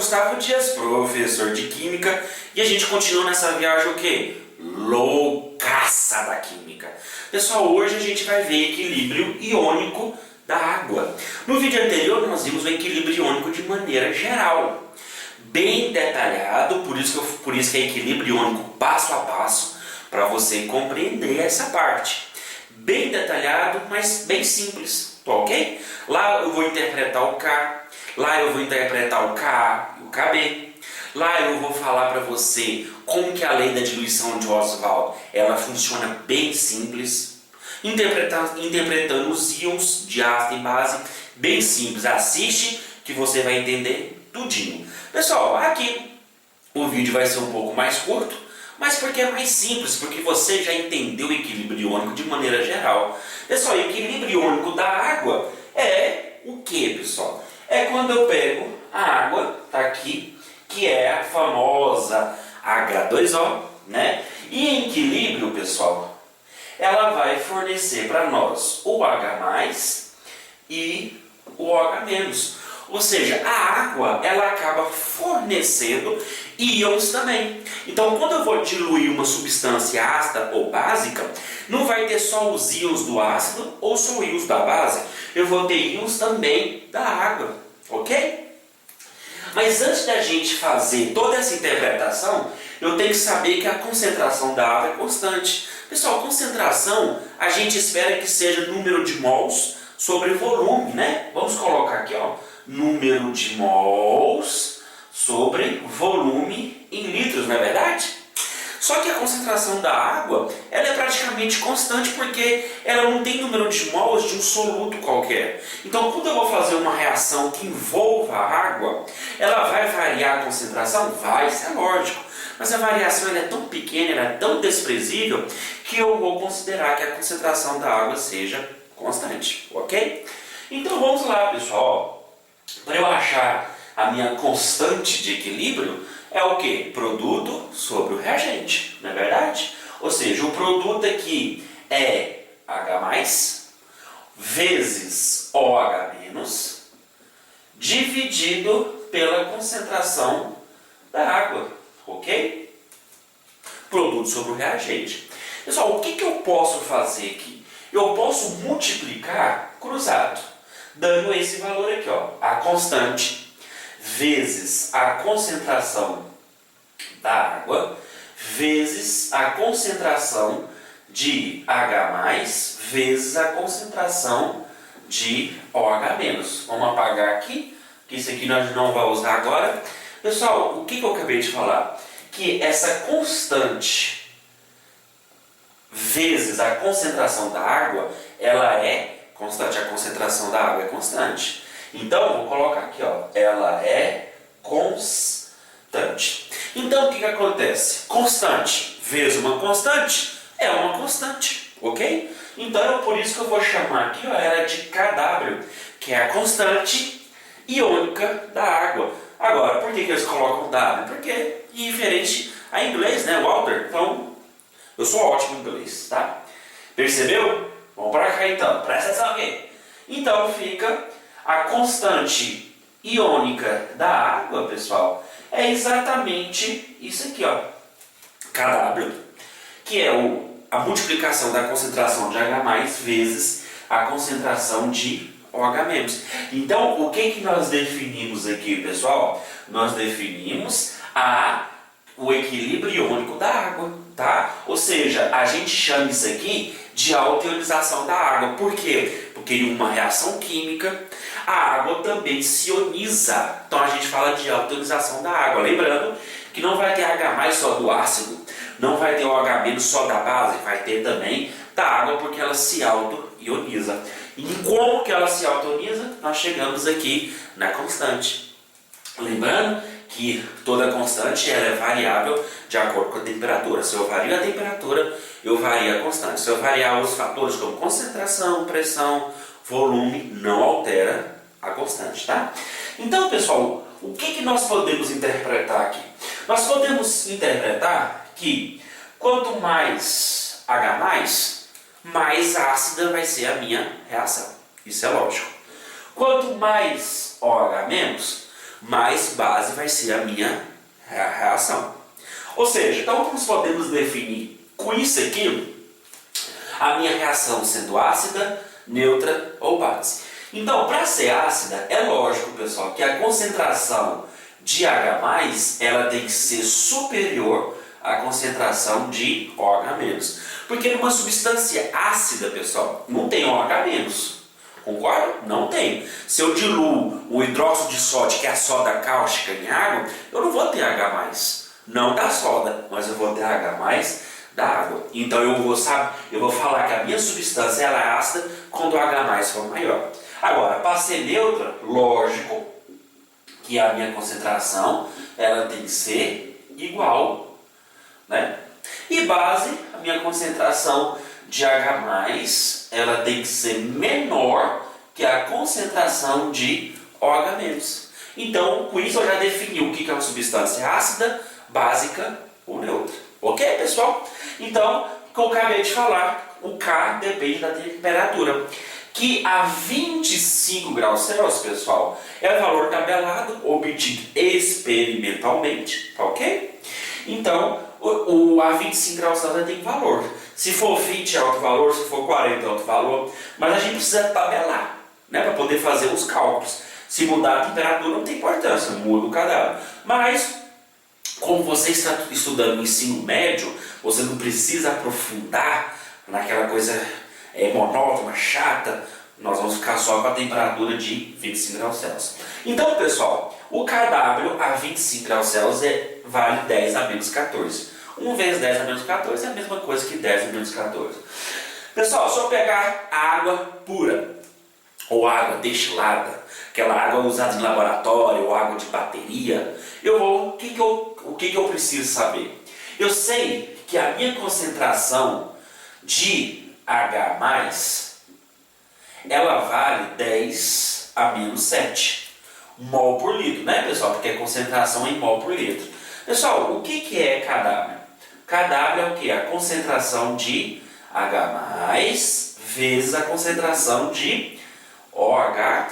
Gustavo Dias, professor de Química, e a gente continua nessa viagem o quê? Loucaça da Química. Pessoal, hoje a gente vai ver equilíbrio iônico da água. No vídeo anterior nós vimos o equilíbrio iônico de maneira geral, bem detalhado, por isso que é equilíbrio iônico passo a passo, para você compreender essa parte. Bem detalhado, mas bem simples, tá ok? Lá eu vou interpretar o K, lá eu vou interpretar o Ka e o Kb. Lá eu vou falar para você como que a lei da diluição de Ostwald ela funciona bem simples, interpretando os íons de ácido e base, bem simples. Assiste que você vai entender tudinho. Pessoal, aqui o vídeo vai ser um pouco mais curto, mas porque é mais simples, porque você já entendeu o equilíbrio iônico de maneira geral. Pessoal, o equilíbrio iônico da água é o que, pessoal? É quando eu pego a água, tá aqui, que é a famosa H2O, né? E em equilíbrio, pessoal, ela vai fornecer para nós o H+ e o OH-. Ou seja, a água ela acaba fornecendo íons também. Então, quando eu vou diluir uma substância ácida ou básica, não vai ter só os íons do ácido ou só os íons da base. Eu vou ter íons também da água, ok? Mas antes da gente fazer toda essa interpretação, eu tenho que saber que a concentração da água é constante. Pessoal, concentração a gente espera que seja número de mols sobre volume, né? Vamos colocar aqui, ó, número de mols sobre volume em litros, não é verdade? Só que a concentração da água ela é praticamente constante porque ela não tem número de mols de um soluto qualquer. Então, quando eu vou fazer uma reação que envolva a água, ela vai variar a concentração? Vai, isso é lógico. Mas a variação ela é tão pequena, ela é tão desprezível, que eu vou considerar que a concentração da água seja constante, ok? Então, vamos lá, pessoal. Para eu achar a minha constante de equilíbrio, é o que? Produto sobre o reagente, não é verdade? Ou seja, o produto aqui é H+, vezes OH-, dividido pela concentração da água, ok? Produto sobre o reagente. Pessoal, o que eu posso fazer aqui? Eu posso multiplicar cruzado, dando esse valor aqui, ó, a constante vezes a concentração da água, vezes a concentração de H+, vezes a concentração de OH-. Vamos apagar aqui, que isso aqui nós não vamos usar agora. Pessoal, o que eu acabei de falar? Que essa constante vezes a concentração da água, ela é constante. A concentração da água é constante. Então, vou colocar aqui, ó, ela é constante. Então, o que acontece? Constante vezes uma constante é uma constante, ok? Então, é por isso que eu vou chamar aqui, ó, ela de Kw, que é a constante iônica da água. Agora, por que eles colocam W? Porque é diferente a inglês, né, Walter? Então, eu sou ótimo em inglês, tá? Percebeu? Vamos para cá então, presta atenção aqui. Então, fica... A constante iônica da água, pessoal, é exatamente isso aqui, ó, Kw, que é a multiplicação da concentração de H+ vezes a concentração de OH-. Então, o que nós definimos aqui, pessoal? Nós definimos o equilíbrio iônico da água, tá? Ou seja, a gente chama isso aqui de autoionização da água. Por quê? Porque em uma reação química, a água também se ioniza. Então a gente fala de autoionização da água. Lembrando que não vai ter H+ só do ácido, não vai ter OH- só da base, vai ter também da água porque ela se auto-ioniza. E como que ela se auto-ioniza? Nós chegamos aqui na constante. Lembrando que toda constante ela é variável de acordo com a temperatura. Se eu vario a temperatura, eu vario a constante. Se eu variar os fatores como concentração, pressão, volume, não altera a constante, tá? Então, pessoal, o que nós podemos interpretar aqui? Nós podemos interpretar que quanto mais H+, mais ácida vai ser a minha reação. Isso é lógico. Quanto mais OH-, mais base vai ser a minha reação. Ou seja, então nós podemos definir com isso aqui a minha reação sendo ácida, neutra ou base. Então, para ser ácida, é lógico, pessoal, que a concentração de H+, ela tem que ser superior à concentração de OH-. Porque numa substância ácida, pessoal, não tem OH-. Concorda? Não tem. Se eu diluo o hidróxido de sódio, que é a soda cáustica, em água, eu não vou ter H+. Não da soda, mas eu vou ter H+ da água. Então eu vou falar que a minha substância ela é ácida quando o H+ for maior. Agora, para ser neutra, lógico que a minha concentração ela tem que ser igual, né? E base, a minha concentração de H+, ela tem que ser menor que a concentração de OH-. Então, com isso eu já defini o que é uma substância ácida, básica ou neutra. Ok, pessoal? Então, como eu acabei de falar, o K depende da temperatura, que a 25 graus Celsius, pessoal, é o valor tabelado, obtido experimentalmente, tá ok? Então, a 25 graus Celsius tem valor. Se for 20 é alto valor, se for 40 é alto valor, mas a gente precisa tabelar, né, para poder fazer os cálculos. Se mudar a temperatura não tem importância, muda o cadáver. Mas, como você está estudando no ensino médio, você não precisa aprofundar naquela coisa monótona, chata. Nós vamos ficar só com a temperatura de 25 graus Celsius. Então, pessoal, o KW a 25 graus Celsius vale 10 a menos 14. 1 vezes 10 a menos 14 é a mesma coisa que 10 a menos 14. Pessoal, se eu pegar água pura ou água destilada, aquela água usada em laboratório ou água de bateria, o que eu preciso saber? Eu sei que a minha concentração de H+, ela vale 10 a menos 7 mol por litro, né, pessoal? Porque a concentração é em mol por litro. Pessoal, o que é KW? KW é o que? A concentração de H+ vezes a concentração de OH-,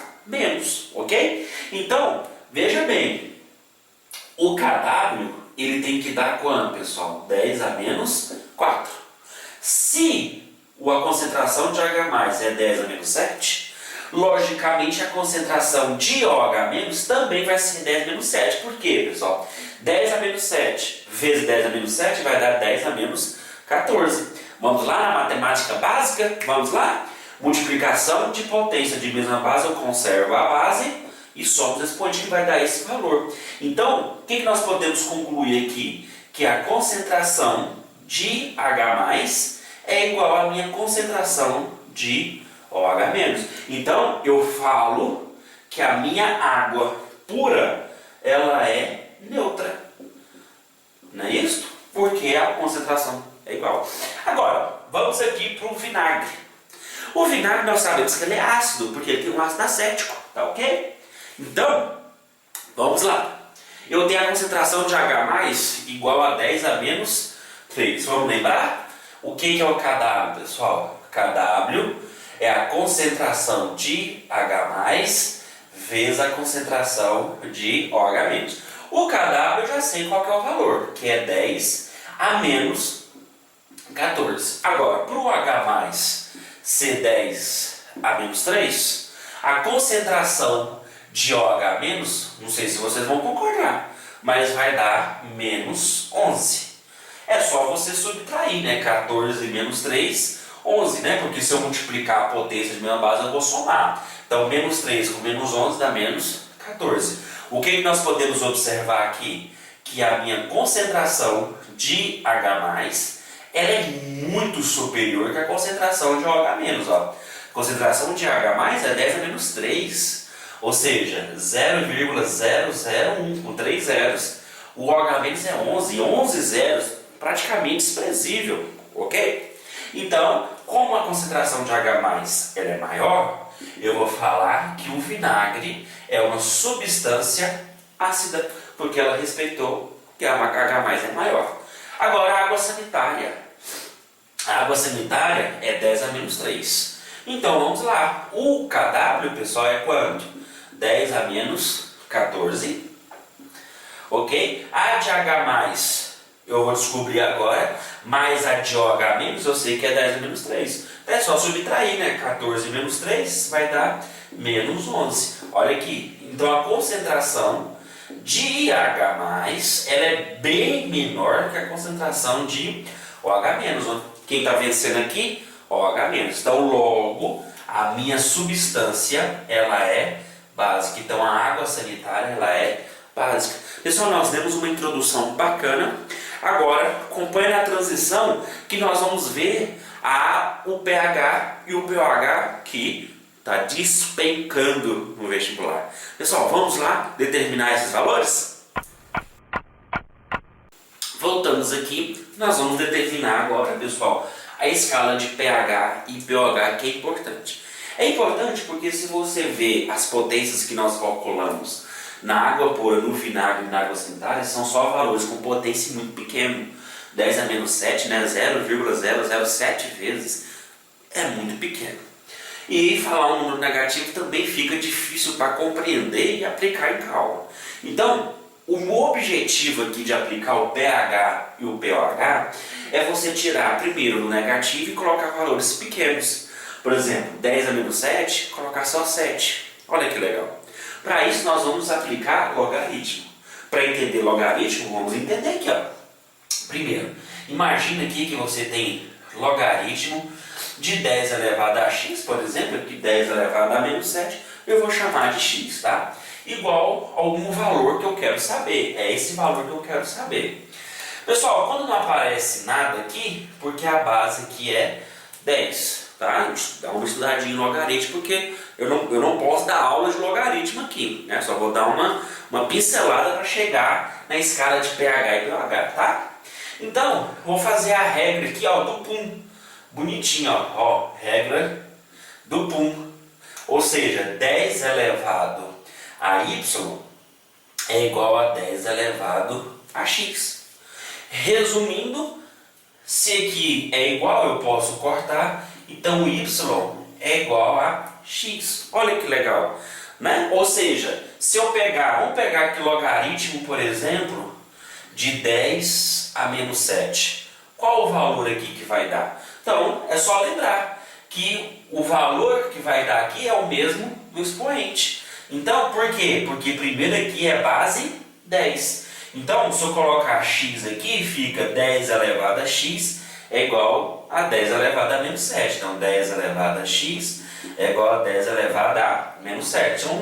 ok? Então, veja bem, o KW ele tem que dar quanto, pessoal? 10 a menos 4. Se a concentração de H+ é 10 a menos 7, logicamente a concentração de OH- também vai ser 10 a menos 7. Por quê, pessoal? 10 a menos 7 vezes 10 a menos 7 vai dar 10 a menos 14. Vamos lá na matemática básica? Vamos lá? Multiplicação de potência de mesma base, eu conservo a base e somos expoente que vai dar esse valor. Então, o que nós podemos concluir aqui? Que a concentração de H+ é igual à minha concentração de OH-. Então, eu falo que a minha água pura, ela é neutra. Não é isso? Porque a concentração é igual. Agora, vamos aqui para o vinagre. O vinagre nós sabemos que ele é ácido, porque ele tem um ácido acético, tá ok? Então, vamos lá. Eu tenho a concentração de H+ igual a 10 a menos 3. Vamos lembrar? O que é o KW, pessoal? KW é a concentração de H+ vezes a concentração de OH-. O KW eu já sei qual que é o valor, que é 10 a menos 14. Agora, para o H+ ser 10 a menos 3, a concentração de OH-, não sei se vocês vão concordar, mas vai dar menos 11. É só você subtrair, né? 14 menos 3, 11, né? Porque se eu multiplicar a potência de mesma base, eu vou somar. Então, menos 3 com menos 11 dá menos 14. O que nós podemos observar aqui? Que a minha concentração de H+, ela é muito superior que a concentração de OH-. Ó. A concentração de H+ é 10 a menos 3, ou seja, 0,001, com 3 zeros. O OH- é 11, 11 zeros, praticamente desprezível, ok? Então, como a concentração de H+ ela é maior, eu vou falar que o vinagre é uma substância ácida, porque ela respeitou que a H+ é maior. Agora, a água sanitária. A água sanitária é 10 a menos 3. Então, vamos lá. O KW, pessoal, é quanto? 10 a menos 14 ok? A de H+, eu vou descobrir agora, mais a de OH-, eu sei que é 10 a menos 3. É só subtrair, né? 14 menos 3 vai dar menos 11. Olha aqui. Então a concentração de H+, ela é bem menor que a concentração de OH-. Quem está vencendo aqui? OH-. Então logo, a minha substância, ela é básica. Então a água sanitária, ela é básica. Pessoal, nós demos uma introdução bacana. Agora, acompanhe na transição que nós vamos ver o pH e o pOH que está despencando no vestibular. Pessoal, vamos lá determinar esses valores? Voltamos aqui, nós vamos determinar agora, pessoal, a escala de pH e pOH, que é importante. É importante porque se você vê as potências que nós calculamos na água pura, no vinagre e na água sanitária, são só valores com potência muito pequeno. 10 a menos 7, né? 0,007 vezes. É muito pequeno. E falar um número negativo também fica difícil para compreender e aplicar em cálculo. Então, o objetivo aqui de aplicar o pH e o pOH é você tirar primeiro o negativo e colocar valores pequenos. Por exemplo, 10 a menos 7, colocar só 7. Olha que legal. Para isso nós vamos aplicar logaritmo. Para entender logaritmo, vamos entender aqui, ó. Primeiro, imagina aqui que você tem logaritmo de 10 elevado a x, por exemplo, aqui 10 elevado a menos 7, eu vou chamar de x, tá? Igual a algum valor que eu quero saber, é esse valor que eu quero saber. Pessoal, quando não aparece nada aqui, porque a base aqui é 10, tá? Dá uma estudadinha em logaritmo, porque eu não posso dar aula de logaritmo aqui, né? Só vou dar uma pincelada para chegar na escala de pH e pOH, tá? Então, vou fazer a regra aqui, ó, do pum. Bonitinho, ó, regra do pum. Ou seja, 10 elevado a y é igual a 10 elevado a x. Resumindo, se aqui é igual, eu posso cortar, então y é igual a x. Olha que legal, né? Ou seja, se eu pegar, vamos pegar aqui logaritmo, por exemplo, de 10 a menos 7. Qual o valor aqui que vai dar? Então, é só lembrar que o valor que vai dar aqui é o mesmo do expoente. Então, por quê? Porque primeiro aqui é base 10. Então, se eu colocar x aqui, fica 10 elevado a x é igual a 10 elevado a menos 7. Então, 10 elevado a x é igual a 10 elevado a menos 7. Então,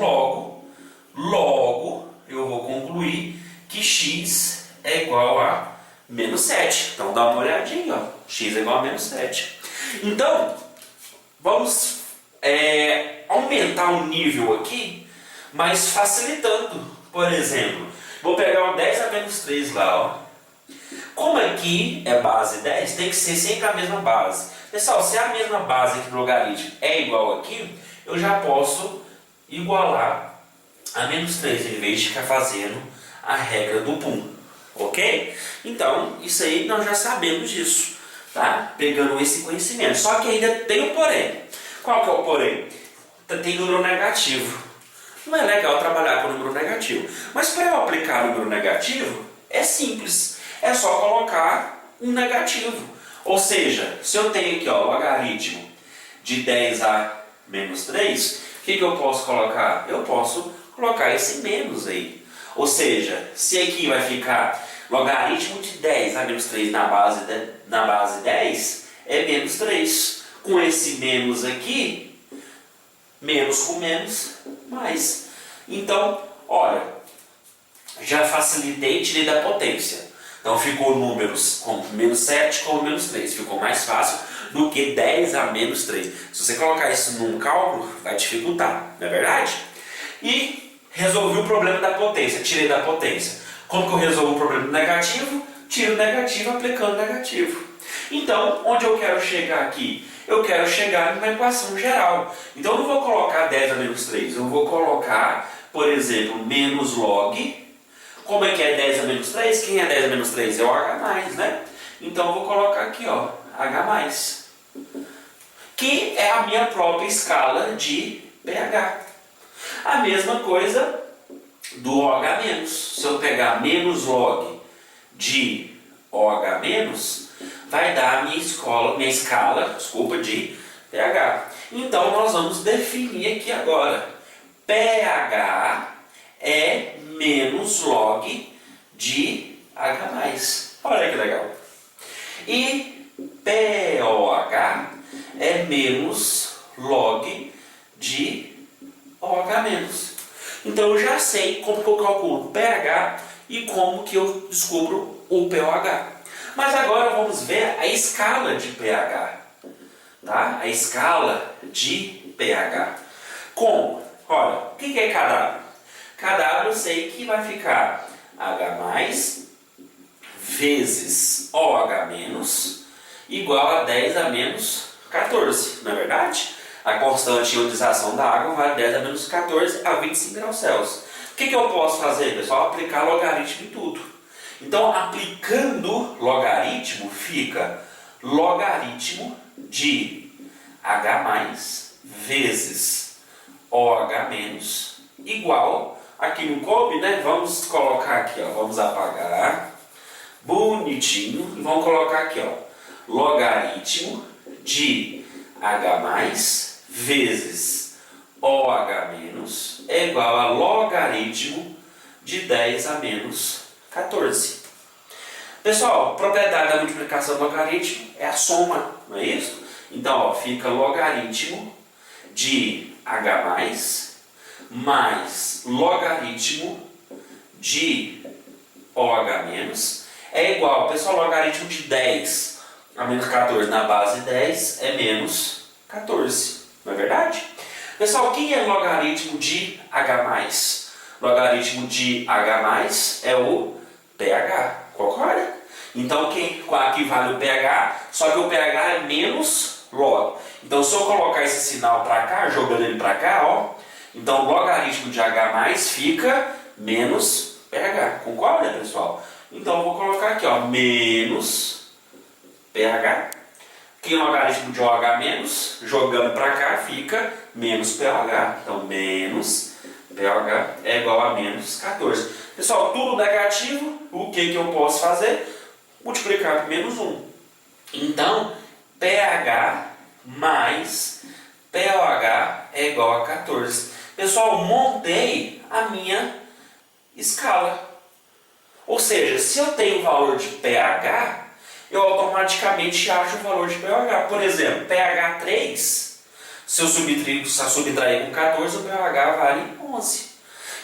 logo, eu vou concluir que x é igual a menos 7. Então, dá uma olhadinha, ó. X é igual a menos 7. Então, vamos aumentar o nível aqui, mas facilitando. Por exemplo, vou pegar o 10 a menos 3 lá, ó. Como aqui é base 10, tem que ser sempre a mesma base. Pessoal, se a mesma base aqui do logaritmo é igual aqui, eu já posso igualar a menos 3, em vez de ficar fazendo a regra do pum. Ok? Então, isso aí nós já sabemos disso, tá? Pegando esse conhecimento. Só que ainda tem um porém. Qual que é o porém? Tem número negativo. Não é legal trabalhar com número negativo. Mas para eu aplicar número negativo, é simples. É só colocar um negativo. Ou seja, se eu tenho aqui, ó, logaritmo de 10 a menos 3, o que eu posso colocar? Eu posso colocar esse menos aí. Ou seja, se aqui vai ficar logaritmo de 10 a menos 3 na base 10, é menos 3. Com esse menos aqui, menos com menos, mais. Então, olha, já facilitei e tirei da potência. Então ficou números como menos 7 como menos 3. Ficou mais fácil do que 10 a menos 3. Se você colocar isso num cálculo, vai dificultar, não é verdade? E resolvi o problema da potência, tirei da potência. Como que eu resolvo o problema do negativo? Tiro o negativo aplicando o negativo. Então, onde eu quero chegar aqui? Eu quero chegar numa equação geral. Então, eu não vou colocar 10 a menos 3. Eu vou colocar, por exemplo, menos log. Como é que é 10 a menos 3? Quem é 10 a menos 3? É o H+, né? Então, eu vou colocar aqui, ó, H+. Que é a minha própria escala de pH. A mesma coisa do OH-. Se eu pegar menos log de OH-, vai dar a minha escala de pH. Então nós vamos definir aqui agora. pH é menos log de H+. Olha que legal. E pOH é menos log de OH-. Então eu já sei como que eu calculo o pH e como que eu descubro o pOH. Mas agora vamos ver a escala de pH. Tá? A escala de pH. Como? Olha, o que é KW? KW eu sei que vai ficar H+ vezes OH- igual a 10 a menos 14, não é verdade? A constante de ionização da água vai de 10 a menos 14 a 25 graus Celsius. O que eu posso fazer, pessoal? Aplicar logaritmo em tudo. Então, aplicando logaritmo, fica logaritmo de H+ vezes OH- igual, aqui no coube, né? Vamos colocar aqui, ó, vamos apagar, bonitinho, e vamos colocar aqui, ó, logaritmo de H+ vezes OH- é igual a logaritmo de 10 a menos 14. Pessoal, propriedade da multiplicação do logaritmo é a soma, não é isso? Então, ó, fica logaritmo de H+ mais logaritmo de OH- é igual, pessoal, logaritmo de 10 a menos 14 na base 10 é menos 14, não é verdade? Pessoal, quem é logaritmo de H+? Logaritmo de H+ é o pH, concorda? Então aqui vale o pH, só que o pH é menos log. Então se eu colocar esse sinal para cá, jogando ele para cá, ó, então o logaritmo de H+ fica menos pH, concorda, pessoal? Então eu vou colocar aqui, ó, menos pH. Que o logaritmo de OH-, jogando para cá, fica menos pH. Então, menos pH é igual a menos 14. Pessoal, tudo negativo, o que eu posso fazer? Multiplicar por menos 1. Então, pH mais pOH é igual a 14. Pessoal, montei a minha escala. Ou seja, se eu tenho o valor de pH, eu automaticamente acho o valor de pOH. Por exemplo, pH 3, se eu subtrair com 14, o pOH vale 11.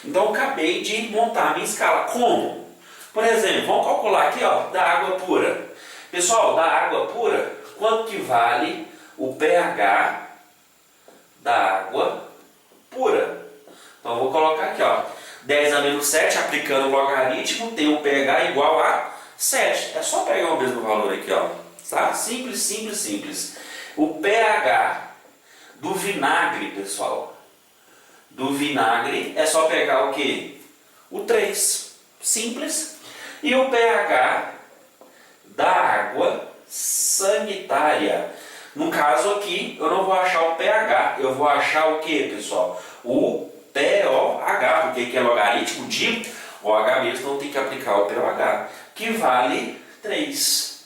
Então eu acabei de montar a minha escala. Como? Por exemplo, vamos calcular aqui, ó, da água pura. Pessoal, da água pura, quanto que vale o pH da água pura? Então eu vou colocar aqui, ó, 10 a menos 7, aplicando o logaritmo, tem um pH igual a 7. É só pegar o mesmo valor aqui, ó. Tá? Simples, simples, simples. O pH do vinagre, pessoal, do vinagre é só pegar o quê? O 3. Simples. E o pH da água sanitária. No caso aqui, eu não vou achar o pH, eu vou achar o quê, pessoal? O pOH, porque aqui é logaritmo de OH mesmo, então tem que aplicar o pOH, que vale 3.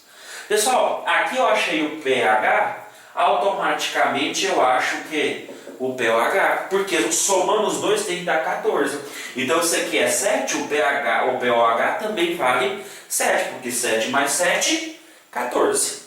Pessoal, aqui eu achei o pH, automaticamente eu acho que o pOH, porque somando os dois tem que dar 14. Então isso aqui é 7, o pOH também vale 7, porque 7 mais 7, 14.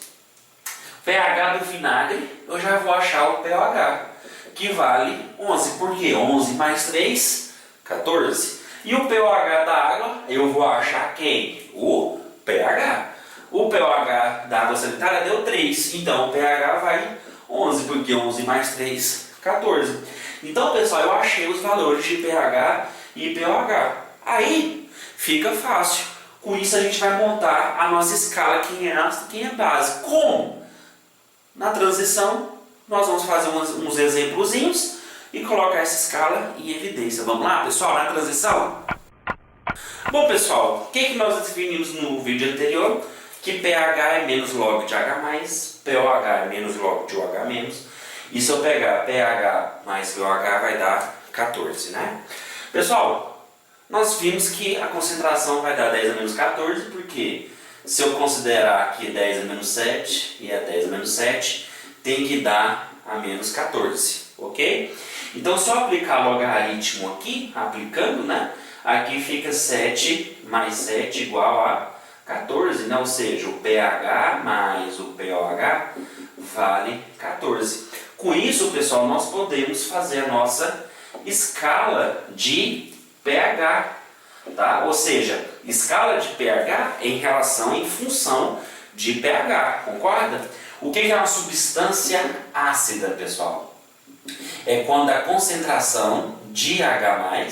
pH do vinagre, eu já vou achar o pOH, que vale 11. Por quê? 11 mais 3, 14. E o pOH da água, eu vou achar quem? O pH. O pOH da água sanitária deu 3. Então o pH vai 11, porque 11 mais 3, 14. Então, pessoal, eu achei os valores de pH e pOH. Aí fica fácil. Com isso a gente vai montar a nossa escala, quem é ácido e quem é base. Como? Na transição, nós vamos fazer uns exemplozinhos e colocar essa escala em evidência. Vamos lá, pessoal, na transição? Bom, pessoal, o que nós definimos no vídeo anterior? Que pH é menos log de H+, pOH é menos log de OH-. E se eu pegar pH mais pOH vai dar 14, né? Pessoal, nós vimos que a concentração vai dar 10 a menos 14, porque se eu considerar que 10 a menos 7 e a 10 a menos 7, tem que dar a menos 14, ok? Então, se eu aplicar logaritmo aqui, aplicando, né? Aqui fica 7 mais 7 igual a 14, né? Ou seja, o pH mais o pOH vale 14. Com isso, pessoal, nós podemos fazer a nossa escala de pH, tá? Ou seja, escala de pH em relação, em função de pH, concorda? O que é uma substância ácida, pessoal? É quando a concentração de H+,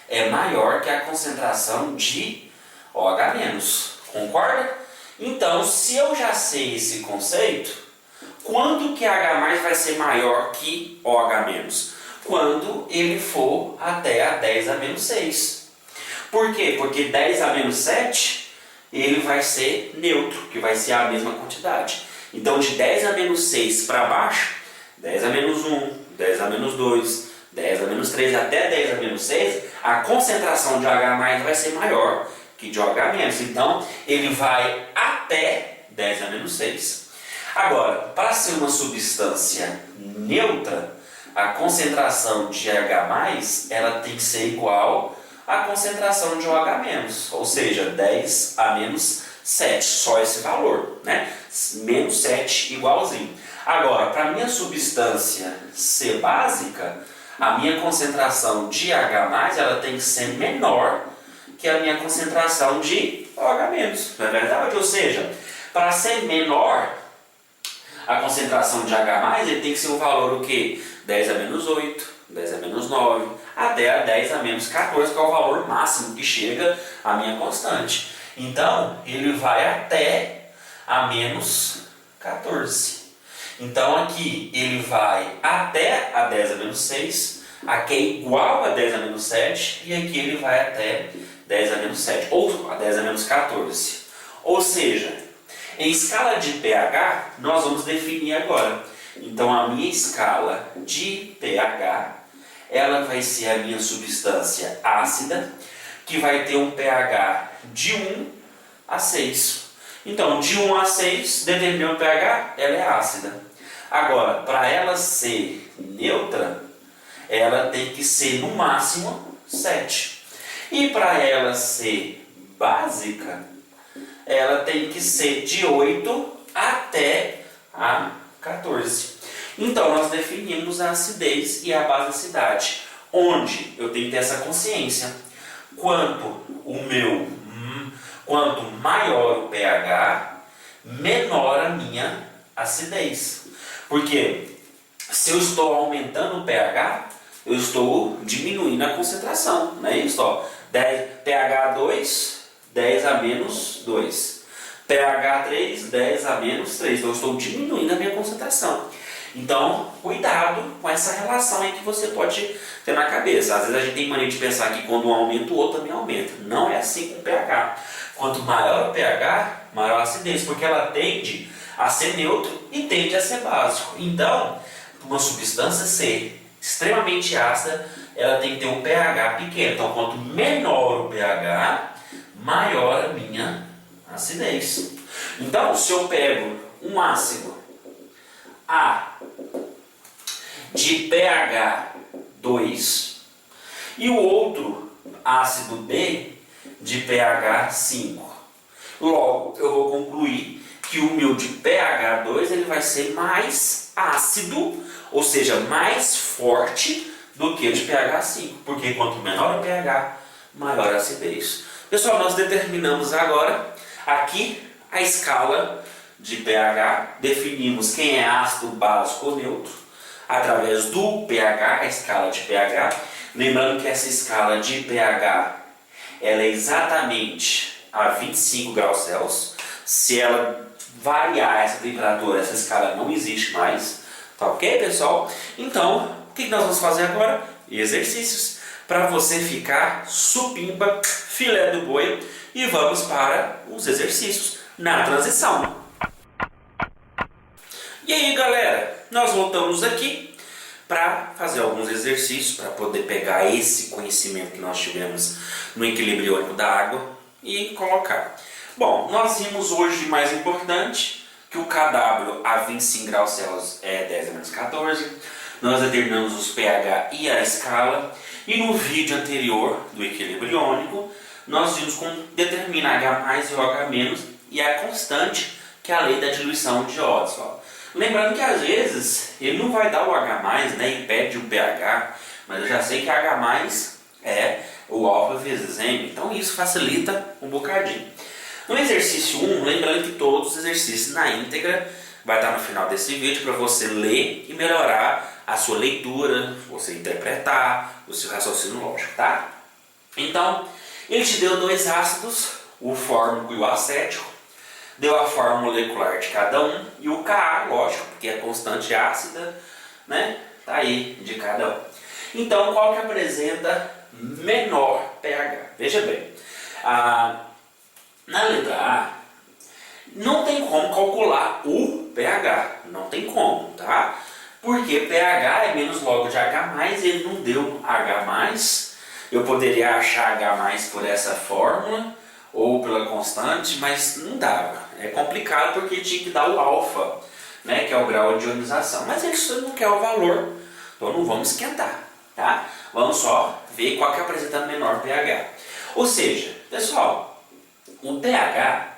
é maior que a concentração de OH-, concorda? Então, se eu já sei esse conceito, quando que H+ vai ser maior que OH-? Quando ele for até a 10 a menos 6. Por quê? Porque 10 a menos 7, ele vai ser neutro, que vai ser a mesma quantidade. Então, de 10 a menos 6 para baixo, 10 a menos 1, 10 a menos 2, 10 a menos 3 até 10 a menos 6, a concentração de H+ vai ser maior que de OH-. Então, ele vai até 10 a menos 6. Agora, para ser uma substância neutra, a concentração de H+, ela tem que ser igual à concentração de OH-, ou seja, 10 a menos 7, só esse valor, né? Menos 7 igualzinho. Agora, para a minha substância ser básica, a minha concentração de H+, ela tem que ser menor que a minha concentração de OH-, não é verdade? Ou seja, para ser menor a concentração de H+, ele tem que ser um valor o quê? 10 a menos 8, 10 a menos 9, até a 10 a menos 14, que é o valor máximo que chega a minha constante. Então, ele vai até a menos 14. Então, aqui ele vai até a 10 a menos 6, aqui é igual a 10 a menos 7, e aqui ele vai até 10 a menos 7, ou a 10 a menos 14. Ou seja, em escala de pH, nós vamos definir agora. Então, a minha escala de pH, ela vai ser a minha substância ácida, que vai ter um pH de 1 a 6. Então, de 1 a 6, determina o pH, ela é ácida. Agora, para ela ser neutra, ela tem que ser no máximo 7. E para ela ser básica, ela tem que ser de 8 até a 14. Então, nós definimos a acidez e a basicidade, onde eu tenho que ter essa consciência. Quanto maior o pH, menor a minha acidez. Porque se eu estou aumentando o pH, eu estou diminuindo a concentração, não é isso? Ó, pH 2, 10 a menos 2. pH 3, 10 a menos 3. Então, eu estou diminuindo a minha concentração. Então, cuidado com essa relação aí que você pode ter na cabeça. Às vezes a gente tem mania de pensar que quando um aumenta, o outro também aumenta. Não é assim com o pH. Quanto maior o pH, maior a acidez, porque ela tende a ser neutro e tende a ser básico. Então, uma substância ser extremamente ácida, ela tem que ter um pH pequeno. Então, quanto menor o pH, maior a minha acidez. Então, se eu pego um ácido A de pH 2 e o outro ácido B de pH 5, logo eu vou concluir que o meu de pH 2 ele vai ser mais ácido, ou seja, mais forte do que o de pH 5, porque quanto menor o pH, maior a acidez. Pessoal, nós determinamos agora aqui a escala de pH, definimos quem é ácido, básico ou neutro, através do pH, a escala de pH. Lembrando que essa escala de pH ela é exatamente a 25 graus Celsius. Se ela variar essa temperatura, essa escala não existe mais. Tá ok, pessoal? Então, o que nós vamos fazer agora? Exercícios para você ficar supimpa, filé do boi. E vamos para os exercícios na transição. E aí, galera, nós voltamos aqui para fazer alguns exercícios, para poder pegar esse conhecimento que nós tivemos no equilíbrio iônico da água e colocar. Bom, nós vimos hoje de mais importante que o kW a 25 graus Celsius é 10 a menos 14. Nós determinamos os pH e a escala. E no vídeo anterior do equilíbrio iônico, nós vimos como determina H+, e o H- e a constante, que é a lei da diluição de Ostwald. Lembrando que às vezes ele não vai dar o H+, né, e pede o pH, mas eu já sei que H+ é o alfa vezes M, então isso facilita um bocadinho. No exercício 1, lembrando que todos os exercícios na íntegra vai estar no final desse vídeo para você ler e melhorar a sua leitura, você interpretar o seu raciocínio lógico, tá? Então, ele te deu dois ácidos, o fórmico e o acético, deu a forma molecular de cada um e o Ka, lógico, porque é constante ácida, né? Tá aí de cada um. Então, qual que apresenta menor pH? Veja bem, na letra A, não tem como calcular o pH, não tem como, tá? Porque pH é menos log de H+, ele não deu H+, eu poderia achar H+, por essa fórmula, ou pela constante, mas não dava. É complicado porque tinha que dar o alfa, né, que é o grau de ionização. Mas ele não quer o valor, então não vamos esquentar, tá? Vamos só ver qual que apresenta menor pH. Ou seja, pessoal, o pH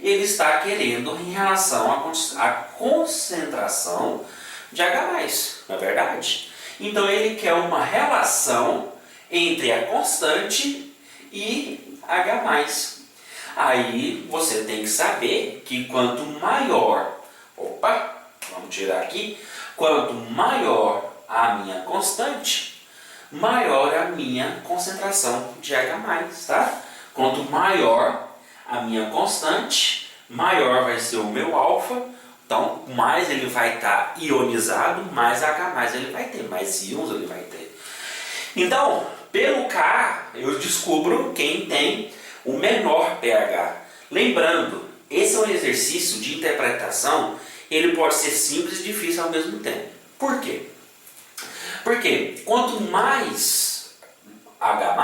ele está querendo em relação à concentração de H+, não é verdade? Então ele quer uma relação entre a constante e H+. Aí você tem que saber que quanto maior, vamos tirar aqui, quanto maior a minha constante, maior a minha concentração de H+, tá? Quanto maior a minha constante, maior vai ser o meu alfa, então mais ele vai estar ionizado, mais H+ ele vai ter, mais íons ele vai ter. Então, pelo Ka, eu descubro quem tem o menor pH. Lembrando, esse é um exercício de interpretação, ele pode ser simples e difícil ao mesmo tempo. Por quê? Porque quanto mais H+,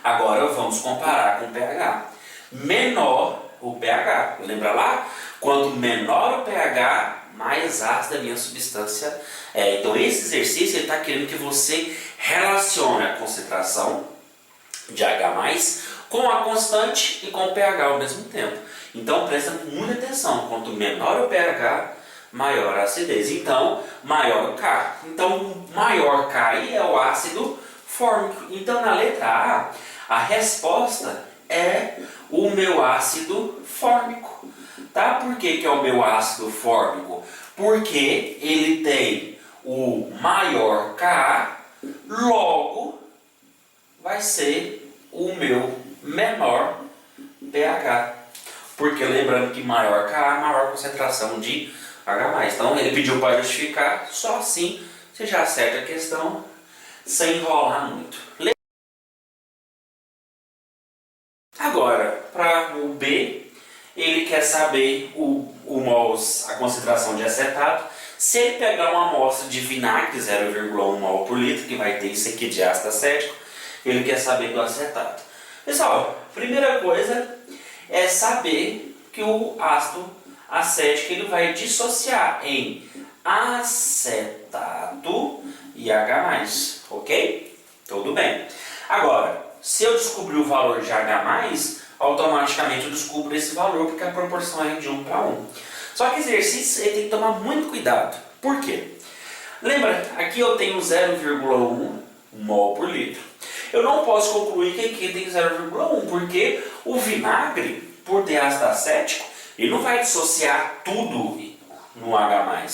agora vamos comparar com o pH. Menor o pH. Lembra lá? Quanto menor o pH, mais ácida a minha substância é. Então esse exercício está querendo que você relacione a concentração de H+, com a constante e com o pH ao mesmo tempo. Então presta muita atenção. Quanto menor o pH, maior a acidez. Então, maior o Ka. Então, maior Ka é o ácido fórmico. Então, na letra a resposta é o meu ácido fórmico. Tá? Por que é o meu ácido fórmico? Porque ele tem o maior Ka, logo vai ser o meu menor pH. Porque lembrando que maior Ka, maior concentração de H+. Então ele pediu para justificar, só assim você já acerta a questão sem enrolar muito. Agora, para o B, ele quer saber o mols, a concentração de acetato. Se ele pegar uma amostra de vinagre, 0,1 mol por litro, que vai ter isso aqui de ácido acético, ele quer saber do acetato. Pessoal, primeira coisa é saber que o ácido acético ele vai dissociar em acetato e H+, ok? Tudo bem. Agora, se eu descobrir o valor de H+, automaticamente eu descubro esse valor porque a proporção é de 1 para 1. Só que exercício ele tem que tomar muito cuidado. Por quê? Lembra, aqui eu tenho 0,1 mol por litro. Eu não posso concluir que aqui tem 0,1, porque o vinagre, por ter ácido acético, ele não vai dissociar tudo no H+.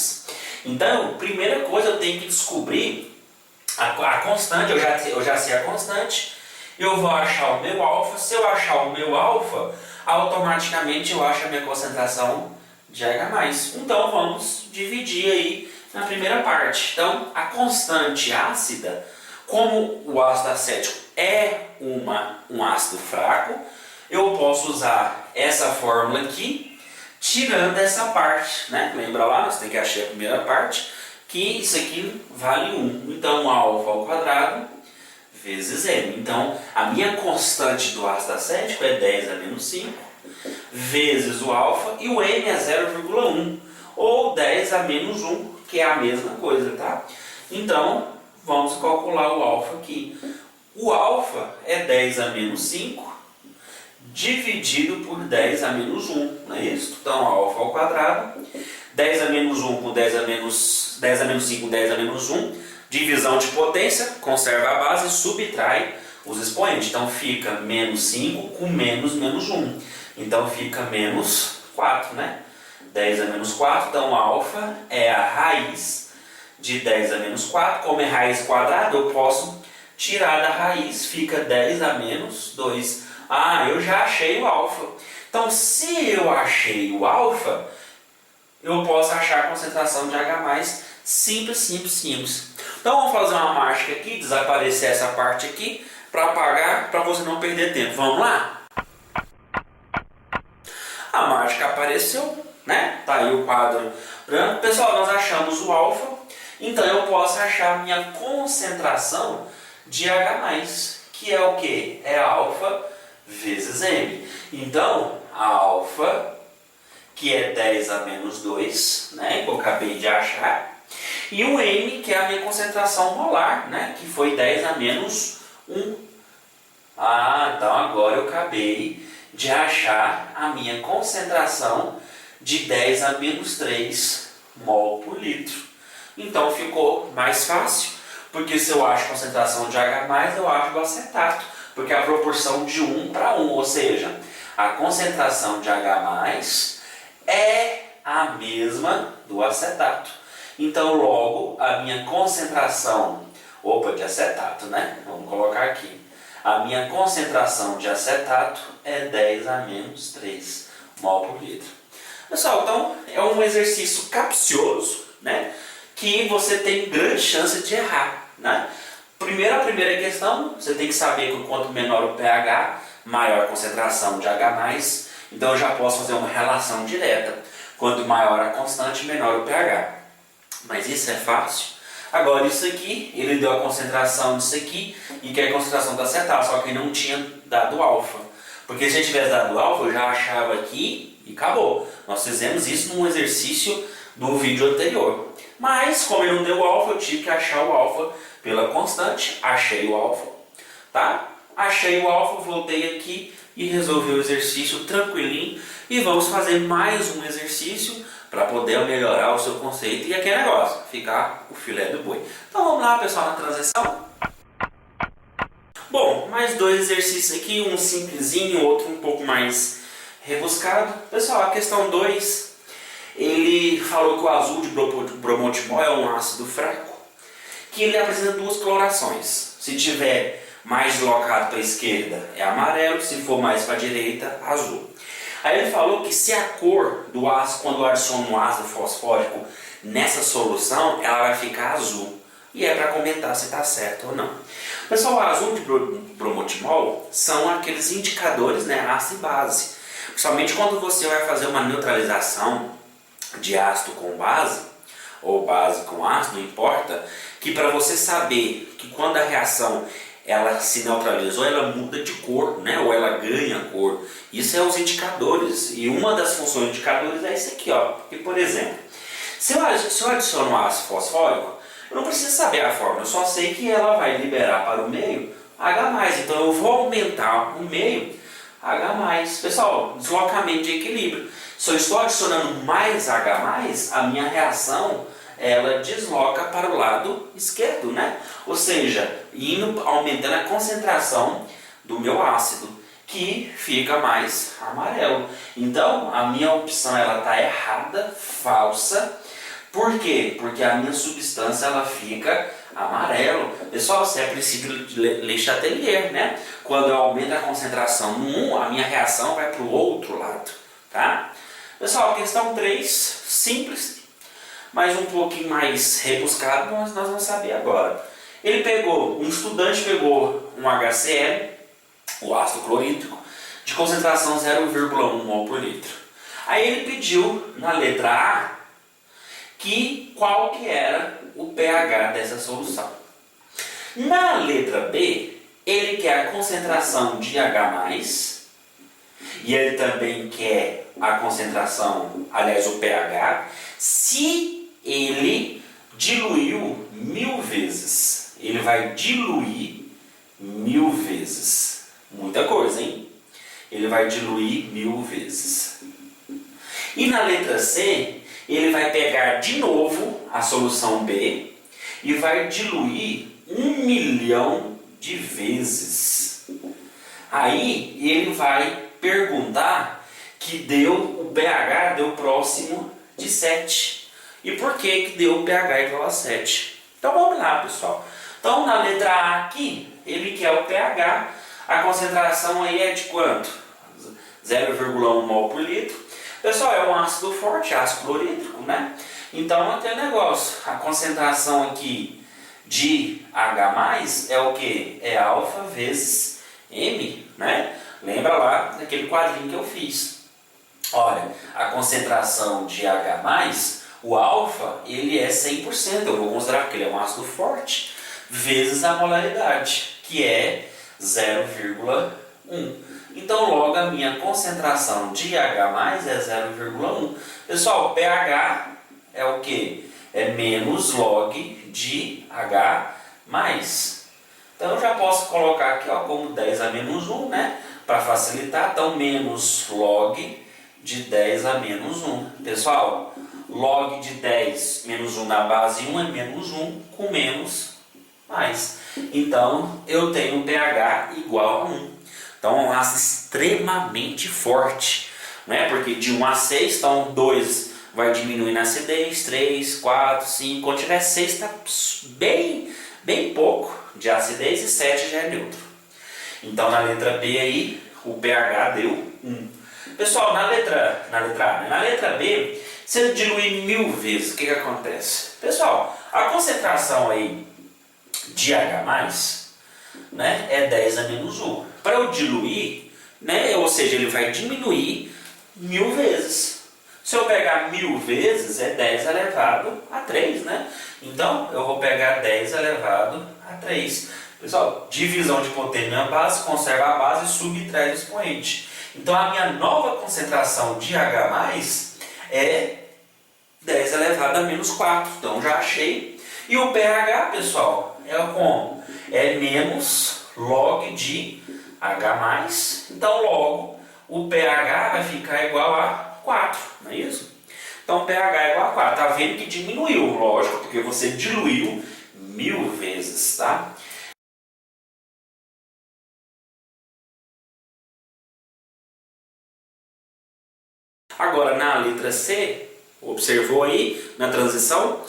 Então, primeira coisa, eu tenho que descobrir a constante, eu já sei a constante, eu vou achar o meu alfa. Se eu achar o meu alfa, automaticamente eu acho a minha concentração de H+. Então, vamos dividir aí na primeira parte. Então, a constante ácida, como o ácido acético é um ácido fraco, eu posso usar essa fórmula aqui, tirando essa parte, né? Lembra lá, nós temos que achar a primeira parte, que isso aqui vale 1. Então, alfa ao quadrado vezes m. Então, a minha constante do ácido acético é 10 a menos 5, vezes o alfa, e o m é 0,1, ou 10 a menos 1, que é a mesma coisa, tá? Então, vamos calcular o alfa aqui. O alfa é 10 a menos 5, dividido por 10 a menos 1, não é isso? Então, alfa ao quadrado, 10 a menos 1 com 10 a menos 5 com 10 a menos 1, divisão de potência, conserva a base, subtrai os expoentes. Então fica menos 5 com menos 1. Então fica menos 4, né? 10 a menos 4, então alfa é a raiz de 10 a menos 4. Como é raiz quadrada, eu posso tirar da raiz, fica 10 a menos 2. Ah, eu já achei o alfa. Então se eu achei o alfa, eu posso achar a concentração de H+, simples, simples, simples. Então vamos fazer uma mágica aqui, desaparecer essa parte aqui, para apagar, para você não perder tempo. Vamos lá? A mágica apareceu, né? Tá aí o quadro branco. Pessoal, nós achamos o alfa, então eu posso achar a minha concentração de H+, que é o quê? É alfa vezes m. Então, alfa, que é 10 a menos 2, né? Que eu acabei de achar. E o m, que é a minha concentração molar, né? Que foi 10 a menos 1. Ah, então agora eu acabei de achar a minha concentração de 10 a menos 3 mol por litro. Então ficou mais fácil, porque se eu acho a concentração de H+, eu acho do acetato, porque é a proporção de 1 para 1, ou seja, a concentração de H+ é a mesma do acetato. Então, logo, a minha concentração, de acetato, né? Vamos colocar aqui. A minha concentração de acetato é 10 a menos 3 mol por litro. Pessoal, então, é um exercício capcioso, né? Que você tem grande chance de errar, né? A primeira questão, você tem que saber que quanto menor o pH, maior a concentração de H+. Então, eu já posso fazer uma relação direta. Quanto maior a constante, menor o pH. Mas isso é fácil. Agora isso aqui, ele deu a concentração disso aqui e que é a concentração do acetato, só que ele não tinha dado alfa. Porque se ele tivesse dado alfa, eu já achava aqui e acabou. Nós fizemos isso num exercício do vídeo anterior. Mas como ele não deu alfa, eu tive que achar o alfa pela constante. Achei o alfa, tá? Achei o alfa, voltei aqui e resolvi o exercício tranquilinho. E vamos fazer mais um exercício para poder melhorar o seu conceito e aquele negócio, ficar o filé do boi. Então vamos lá, pessoal, na transição. Bom, mais dois exercícios aqui, um simplesinho, outro um pouco mais rebuscado. Pessoal, a questão 2, ele falou que o azul de bromotimol é um ácido fraco, que ele apresenta duas colorações. Se tiver mais deslocado para a esquerda é amarelo, se for mais para a direita, azul. Aí ele falou que se a cor do ácido, quando eu adiciono um ácido fosfórico nessa solução, ela vai ficar azul. E é para comentar se está certo ou não. Pessoal, o azul de bromotimol são aqueles indicadores, né, ácido e base. Principalmente quando você vai fazer uma neutralização de ácido com base, ou base com ácido, não importa, que para você saber que quando a reação ela se neutralizou, ela muda de cor, né? Ou ela ganha cor. Isso é os indicadores. E uma das funções dos indicadores é isso aqui, ó. E, por exemplo, se eu adiciono um ácido fosfórico, eu não preciso saber a fórmula, eu só sei que ela vai liberar para o meio H+. Então eu vou aumentar o meio H+. Pessoal, deslocamento de equilíbrio. Se eu estou adicionando mais H+, a minha reação ela desloca para o lado esquerdo, né? Ou seja, aumentando a concentração do meu ácido, que fica mais amarelo. Então, a minha opção ela está errada, falsa. Por quê? Porque a minha substância ela fica amarelo. Pessoal, isso é princípio de Le Chatelier, né? Quando eu aumento a concentração no 1, a minha reação vai para o outro lado, tá? Pessoal, questão 3, simples, mas um pouquinho mais rebuscado, mas nós vamos saber agora. Um estudante pegou um HCl, o ácido clorídrico, de concentração 0,1 mol por litro. Aí ele pediu, na letra A, qual que era o pH dessa solução. Na letra B, ele quer a concentração de H+, e ele também quer a concentração, aliás, o pH, se ele diluiu 1000 vezes. Ele vai diluir 1000 vezes. Muita coisa, hein? Ele vai diluir 1000 vezes. E na letra C, ele vai pegar de novo a solução B e vai diluir 1.000.000 de vezes. Aí ele vai perguntar que o pH deu próximo de 7. E por que deu o pH igual a 7? Então vamos lá, pessoal. Então na letra A aqui, ele quer o pH. A concentração aí é de quanto? 0,1 mol por litro. Pessoal, é um ácido forte, ácido clorídrico, né? Então é aquele negócio. A concentração aqui de H+, é o que? É alfa vezes M, né? Lembra lá daquele quadrinho que eu fiz. Olha, a concentração de H+, o alfa, ele é 100%. Eu vou considerar que ele é um ácido forte, vezes a molaridade, que é 0,1. Então, logo, a minha concentração de H+ é 0,1. Pessoal, pH é o que? É menos log de H+. Então, eu já posso colocar aqui ó, como 10 a menos 1, né? Para facilitar. Então, menos log de 10 a menos 1. Pessoal, log de 10 menos 1 na base 1 é menos 1 com menos mais. Então, eu tenho pH igual a 1. Então, é um ácido extremamente forte, né? Porque de 1 a 6, então 2 vai diminuir na acidez, 3, 4, 5. Quando tiver 6, está bem pouco de acidez e 7 já é neutro. Então, na letra B aí, o pH deu 1. Pessoal, na letra A, né? Na letra B, se ele diluir 1000 vezes, o que acontece? Pessoal, a concentração aí de H+, né, é 10 a menos 1. Para eu diluir, né, ou seja, ele vai diminuir 1000 vezes. Se eu pegar 1000 vezes, é 10 elevado a 3, né? Então, eu vou pegar 10 elevado a 3. Pessoal, divisão de potência na base, conserva a base e subtrai o expoente. Então, a minha nova concentração de H+ é 10 elevado a menos 4. Então, já achei. E o pH, pessoal, é como? É menos log de H+. Então, logo, o pH vai ficar igual a 4, não é isso? Então, pH é igual a 4. Tá vendo que diminuiu, lógico, porque você diluiu 1000 vezes, tá? Agora, na letra C, observou aí, na transição,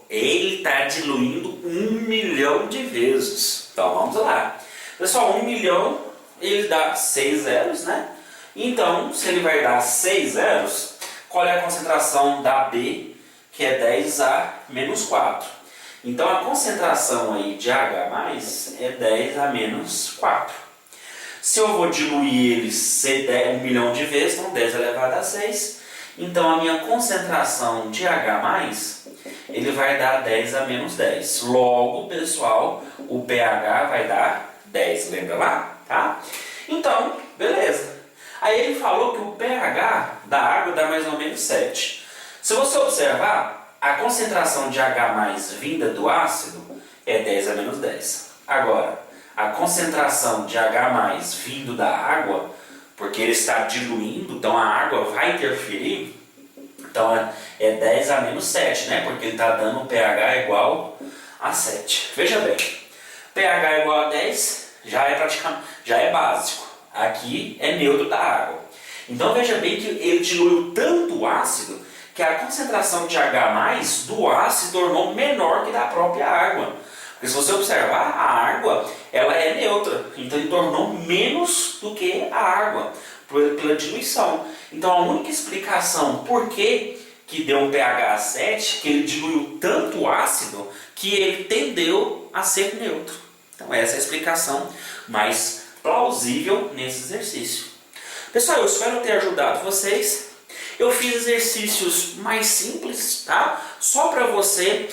ele está diluindo 1.000.000 de vezes. Então, vamos lá. Pessoal, 1.000.000, ele dá 6 zeros, né? Então, se ele vai dar 6 zeros, qual é a concentração da B, que é 10 a menos 4? Então, a concentração aí de H+ é 10 a menos 4. Se eu vou diluir ele 1.000.000 de vezes, então 10 elevado a 6. Então, a minha concentração de H+, ele vai dar 10 a menos 10. Logo, pessoal, o pH vai dar 10, lembra lá? Tá? Então, beleza. Aí ele falou que o pH da água dá mais ou menos 7. Se você observar, a concentração de H+ vinda do ácido é 10 a menos 10. Agora, a concentração de H+ vindo da água, porque ele está diluindo, então a água vai interferir, então é 10 a menos 7, né? Porque ele está dando um pH igual a 7. Veja bem, pH igual a 10 já é básico. Aqui é neutro da água. Então veja bem que ele diluiu tanto o ácido que a concentração de H+ do ácido se tornou menor que da própria água. Porque se você observar, a água ela é neutra, então ele tornou menos do que a água pela diluição. Então a única explicação por que deu um pH 7, que ele diluiu tanto o ácido que ele tendeu a ser neutro. Então essa é a explicação mais plausível nesse exercício. Pessoal, eu espero ter ajudado vocês. Eu fiz exercícios mais simples, tá? Só para você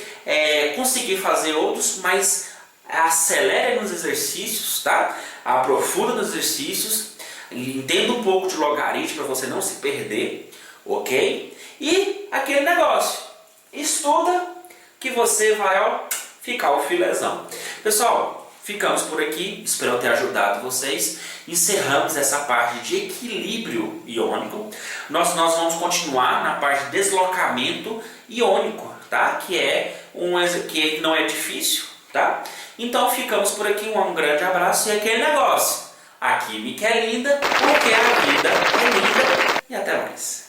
conseguir fazer outros, mas acelere nos exercícios, tá? Aprofunda nos exercícios, entenda um pouco de logaritmo para você não se perder, ok? E aquele negócio, estuda que você vai ficar o filezão. Pessoal, ficamos por aqui, espero ter ajudado vocês. Encerramos essa parte de equilíbrio iônico. Nós vamos continuar na parte de deslocamento iônico, tá? Que não é difícil, tá? Então ficamos por aqui, um grande abraço e aquele negócio. A química é linda porque a vida é linda e até mais.